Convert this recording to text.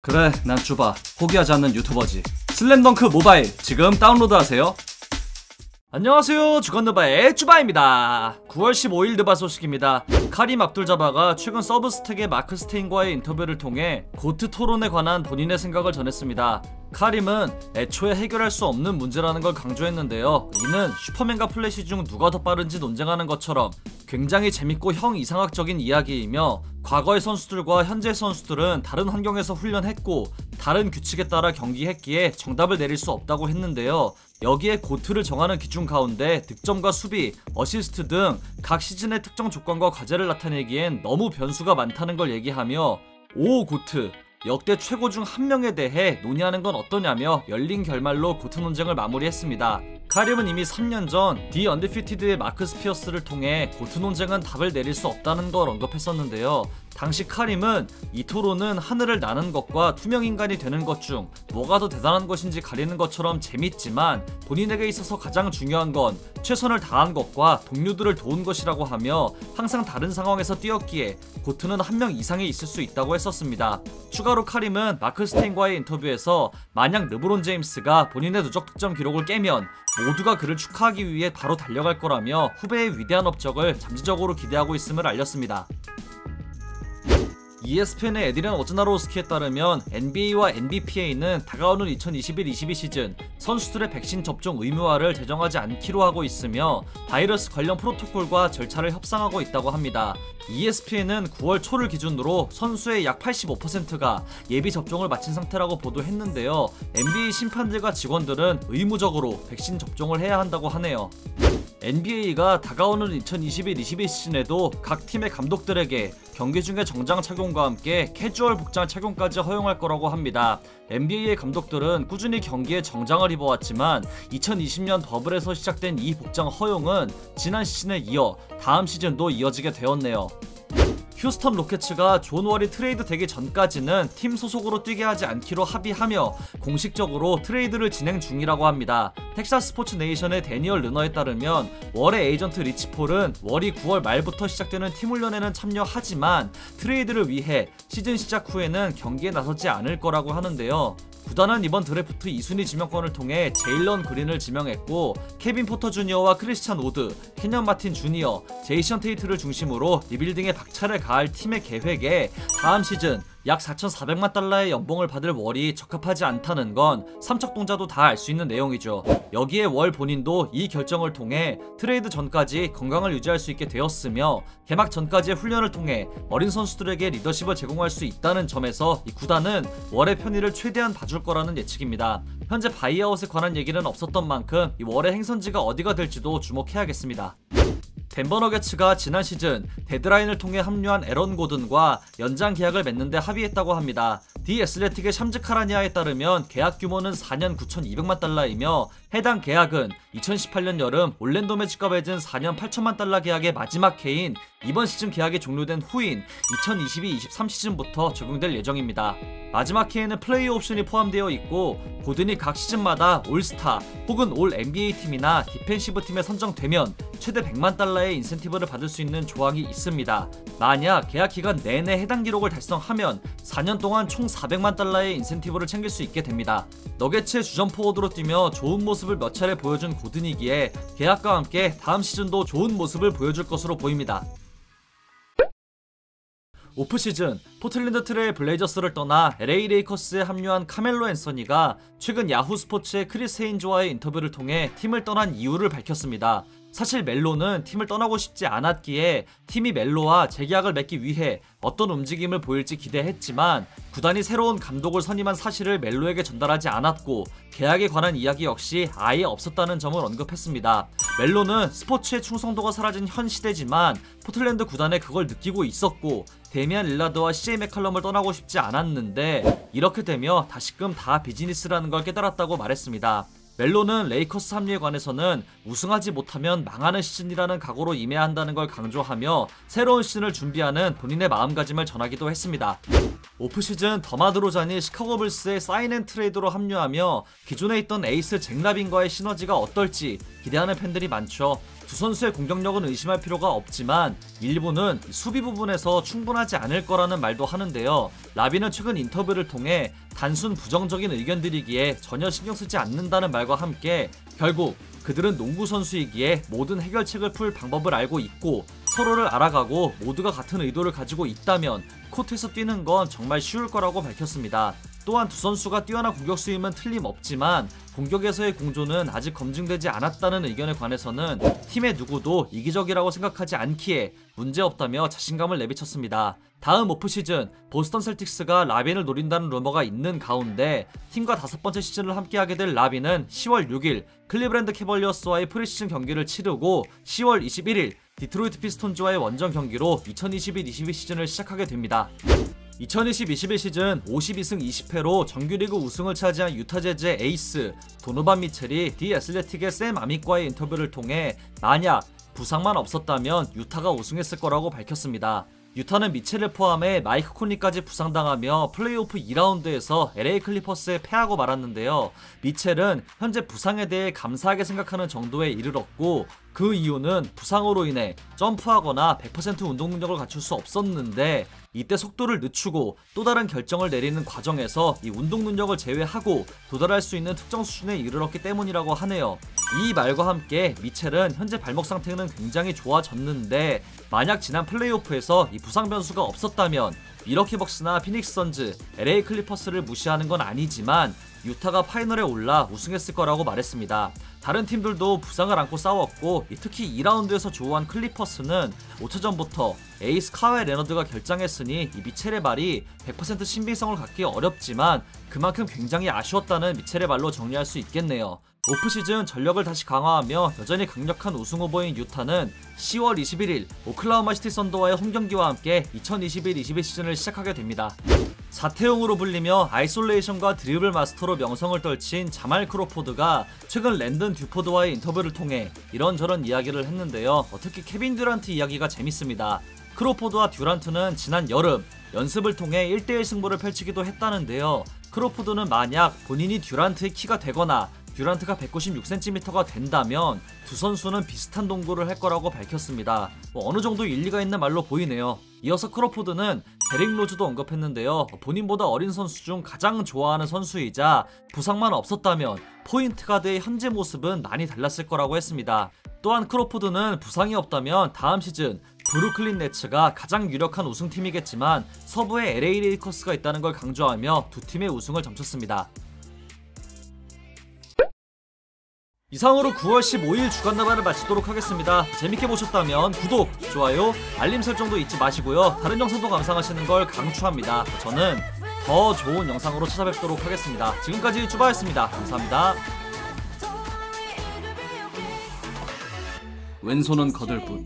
그래, 난 쭈바. 포기하지 않는 유튜버지. 슬램덩크 모바일 지금 다운로드하세요. 안녕하세요, 주간느바의 쭈바입니다. 9월 15일 느바 소식입니다. 카림 압둘자바가 최근 서브스택의 마크 스테인과의 인터뷰를 통해 고트 토론에 관한 본인의 생각을 전했습니다. 카림은 애초에 해결할 수 없는 문제라는 걸 강조했는데요. 이는 슈퍼맨과 플래시 중 누가 더 빠른지 논쟁하는 것처럼 굉장히 재밌고 형이상학적인 이야기이며, 과거의 선수들과 현재 선수들은 다른 환경에서 훈련했고 다른 규칙에 따라 경기했기에 정답을 내릴 수 없다고 했는데요. 여기에 고트를 정하는 기준 가운데 득점과 수비, 어시스트 등 각 시즌의 특정 조건과 과제를 나타내기엔 너무 변수가 많다는 걸 얘기하며, 오 고트! 역대 최고 중 한 명에 대해 논의하는 건 어떠냐며 열린 결말로 고트 논쟁을 마무리했습니다. 카림은 이미 3년 전 디 언디피티드의 마크 스피어스를 통해 고트 논쟁은 답을 내릴 수 없다는 걸 언급했었는데요. 당시 카림은 이 토론은 하늘을 나는 것과 투명인간이 되는 것 중 뭐가 더 대단한 것인지 가리는 것처럼 재밌지만, 본인에게 있어서 가장 중요한 건 최선을 다한 것과 동료들을 도운 것이라고 하며, 항상 다른 상황에서 뛰었기에 고트는 한 명 이상이 있을 수 있다고 했었습니다. 추가로 카림은 마크 스테인과의 인터뷰에서 만약 르브론 제임스가 본인의 누적 득점 기록을 깨면 모두가 그를 축하하기 위해 바로 달려갈 거라며 후배의 위대한 업적을 잠재적으로 기대하고 있음을 알렸습니다. ESPN의 에드리안 오즈나로우스키에 따르면 NBA와 NBPA는 다가오는 2021-22 시즌 선수들의 백신 접종 의무화를 제정하지 않기로 하고 있으며, 바이러스 관련 프로토콜과 절차를 협상하고 있다고 합니다. ESPN은 9월 초를 기준으로 선수의 약 85%가 예비 접종을 마친 상태라고 보도했는데요. NBA 심판들과 직원들은 의무적으로 백신 접종을 해야 한다고 하네요. NBA가 다가오는 2021-22 시즌에도 각 팀의 감독들에게 경기 중에 정장 착용과 함께 캐주얼 복장 착용까지 허용할 거라고 합니다. NBA의 감독들은 꾸준히 경기에 정장을 입어왔지만 2020년 버블에서 시작된 이 복장 허용은 지난 시즌에 이어 다음 시즌도 이어지게 되었네요. 휴스턴 로켓츠가 존 월이 트레이드 되기 전까지는 팀 소속으로 뛰게 하지 않기로 합의하며 공식적으로 트레이드를 진행 중이라고 합니다. 텍사스 스포츠 네이션의 데니얼 르너에 따르면 월의 에이전트 리치 폴은 월이 9월 말부터 시작되는 팀 훈련에는 참여하지만 트레이드를 위해 시즌 시작 후에는 경기에 나서지 않을 거라고 하는데요. 구단은 이번 드래프트 2순위 지명권을 통해 제일런 그린을 지명했고, 케빈 포터 주니어와 크리스찬 우드, 케년 마틴 주니어, 제이션 테이트를 중심으로 리빌딩에 박차를 가할 팀의 계획에 다음 시즌 약 4,400만 달러의 연봉을 받을 월이 적합하지 않다는 건 삼척동자도 다 알 수 있는 내용이죠. 여기에 월 본인도 이 결정을 통해 트레이드 전까지 건강을 유지할 수 있게 되었으며, 개막 전까지의 훈련을 통해 어린 선수들에게 리더십을 제공할 수 있다는 점에서 이 구단은 월의 편의를 최대한 봐줄 거라는 예측입니다. 현재 바이아웃에 관한 얘기는 없었던 만큼 이 월의 행선지가 어디가 될지도 주목해야겠습니다. 덴버 너게츠가 지난 시즌 데드라인을 통해 합류한 에런 고든과 연장 계약을 맺는데 합의했다고 합니다. 디 애슬레틱의 샴즈 카라니아에 따르면 계약 규모는 4년 9,200만 달러이며 해당 계약은 2018년 여름 올랜도 매직과 맺은 4년 8천만 달러 계약의 마지막 해인 이번 시즌 계약이 종료된 후인 2022-23 시즌부터 적용될 예정입니다. 마지막 해에는 플레이어 옵션이 포함되어 있고, 고든이 각 시즌마다 올스타 혹은 올 NBA 팀이나 디펜시브 팀에 선정되면 최대 100만 달러의 인센티브를 받을 수 있는 조항이 있습니다. 만약 계약 기간 내내 해당 기록을 달성하면 4년 동안 총 400만 달러의 인센티브를 챙길 수 있게 됩니다. 너게츠의 주전 포워드로 뛰며 좋은 모습을 몇 차례 보여준 고든이기에 계약과 함께 다음 시즌도 좋은 모습을 보여줄 것으로 보입니다. 오프시즌 포틀랜드 트레일 블레이저스를 떠나 LA 레이커스에 합류한 카멜로 앤서니가 최근 야후 스포츠의 크리스 헤인즈와의 인터뷰를 통해 팀을 떠난 이유를 밝혔습니다. 사실 멜로는 팀을 떠나고 싶지 않았기에 팀이 멜로와 재계약을 맺기 위해 어떤 움직임을 보일지 기대했지만, 구단이 새로운 감독을 선임한 사실을 멜로에게 전달하지 않았고 계약에 관한 이야기 역시 아예 없었다는 점을 언급했습니다. 멜로는 스포츠의 충성도가 사라진 현 시대지만 포틀랜드 구단에 그걸 느끼고 있었고, 데미안 릴라드와 CJ 맥컬럼을 떠나고 싶지 않았는데 이렇게 되며 다시금 다 비즈니스라는 걸 깨달았다고 말했습니다. 멜로는 레이커스 합류에 관해서는 우승하지 못하면 망하는 시즌이라는 각오로 임해야 한다는 걸 강조하며 새로운 시즌을 준비하는 본인의 마음가짐을 전하기도 했습니다. 오프시즌 더마 드로잔이 시카고 불스의 사인앤트레이드로 합류하며 기존에 있던 에이스 잭 라빈과의 시너지가 어떨지 기대하는 팬들이 많죠. 두 선수의 공격력은 의심할 필요가 없지만 일부는 수비 부분에서 충분하지 않을 거라는 말도 하는데요. 라빈은 최근 인터뷰를 통해 단순 부정적인 의견들이기에 전혀 신경 쓰지 않는다는 말과 함께 결국 그들은 농구 선수이기에 모든 해결책을 풀 방법을 알고 있고 서로를 알아가고 모두가 같은 의도를 가지고 있다면 코트에서 뛰는 건 정말 쉬울 거라고 밝혔습니다. 또한 두 선수가 뛰어난 공격수임은 틀림없지만 공격에서의 공조는 아직 검증되지 않았다는 의견에 관해서는 팀의 누구도 이기적이라고 생각하지 않기에 문제없다며 자신감을 내비쳤습니다. 다음 오프시즌 보스턴 셀틱스가 라빈을 노린다는 루머가 있는 가운데 팀과 5번째 시즌을 함께하게 될 라빈은 10월 6일 클리브랜드 캐벌리어스와의 프리시즌 경기를 치르고 10월 21일 디트로이트 피스톤즈와의 원정 경기로 2021-22 시즌을 시작하게 됩니다. 2020-21 시즌 52승 20패로 정규리그 우승을 차지한 유타 재즈의 에이스 도노반 미첼이 디 애슬레틱의 샘 아믹과의 인터뷰를 통해 만약 부상만 없었다면 유타가 우승했을 거라고 밝혔습니다. 유타는 미첼을 포함해 마이크 콘리까지 부상당하며 플레이오프 2라운드에서 LA 클리퍼스에 패하고 말았는데요. 미첼은 현재 부상에 대해 감사하게 생각하는 정도에 이르렀고 그 이유는 부상으로 인해 점프하거나 100% 운동 능력을 갖출 수 없었는데 이때 속도를 늦추고 또 다른 결정을 내리는 과정에서 이 운동 능력을 제외하고 도달할 수 있는 특정 수준에 이르렀기 때문이라고 하네요. 이 말과 함께 미첼은 현재 발목 상태는 굉장히 좋아졌는데 만약 지난 플레이오프에서 이 부상 변수가 없었다면 미러키 벅스나 피닉스 선즈, LA 클리퍼스를 무시하는 건 아니지만 유타가 파이널에 올라 우승했을 거라고 말했습니다. 다른 팀들도 부상을 안고 싸웠고 특히 2라운드에서 조우한 클리퍼스는 5차전부터 에이스 카와이 레너드가 결장했으니 이 미첼의 말이 100% 신빙성을 갖기 어렵지만 그만큼 굉장히 아쉬웠다는 미첼의 말로 정리할 수 있겠네요. 오프시즌 전력을 다시 강화하며 여전히 강력한 우승 후보인 유타는 10월 21일 오클라호마 시티 선더와의 홈경기와 함께 2021-22 시즌을 시작하게 됩니다. 사태용으로 불리며 아이솔레이션과 드리블 마스터로 명성을 떨친 자말 크로포드가 최근 랜든 듀포드와의 인터뷰를 통해 이런저런 이야기를 했는데요. 특히 케빈 듀란트 이야기가 재밌습니다. 크로포드와 듀란트는 지난 여름 연습을 통해 1대1 승부를 펼치기도 했다는데요. 크로포드는 만약 본인이 듀란트의 키가 되거나 듀란트가 196cm가 된다면 두 선수는 비슷한 동거를 할 거라고 밝혔습니다. 어느 정도 일리가 있는 말로 보이네요. 이어서 크로포드는 데릭 로즈도 언급했는데요. 본인보다 어린 선수 중 가장 좋아하는 선수이자 부상만 없었다면 포인트 가드의 현재 모습은 많이 달랐을 거라고 했습니다. 또한 크로포드는 부상이 없다면 다음 시즌 브루클린 네츠가 가장 유력한 우승팀이겠지만 서부에 LA 레이커스가 있다는 걸 강조하며 두 팀의 우승을 점쳤습니다. 이상으로 9월 15일 주간 나발을 마치도록 하겠습니다. 재밌게 보셨다면 구독, 좋아요, 알림 설정도 잊지 마시고요. 다른 영상도 감상하시는 걸 강추합니다. 저는 더 좋은 영상으로 찾아뵙도록 하겠습니다. 지금까지 쭈바였습니다. 감사합니다. 왼손은 거들 뿐.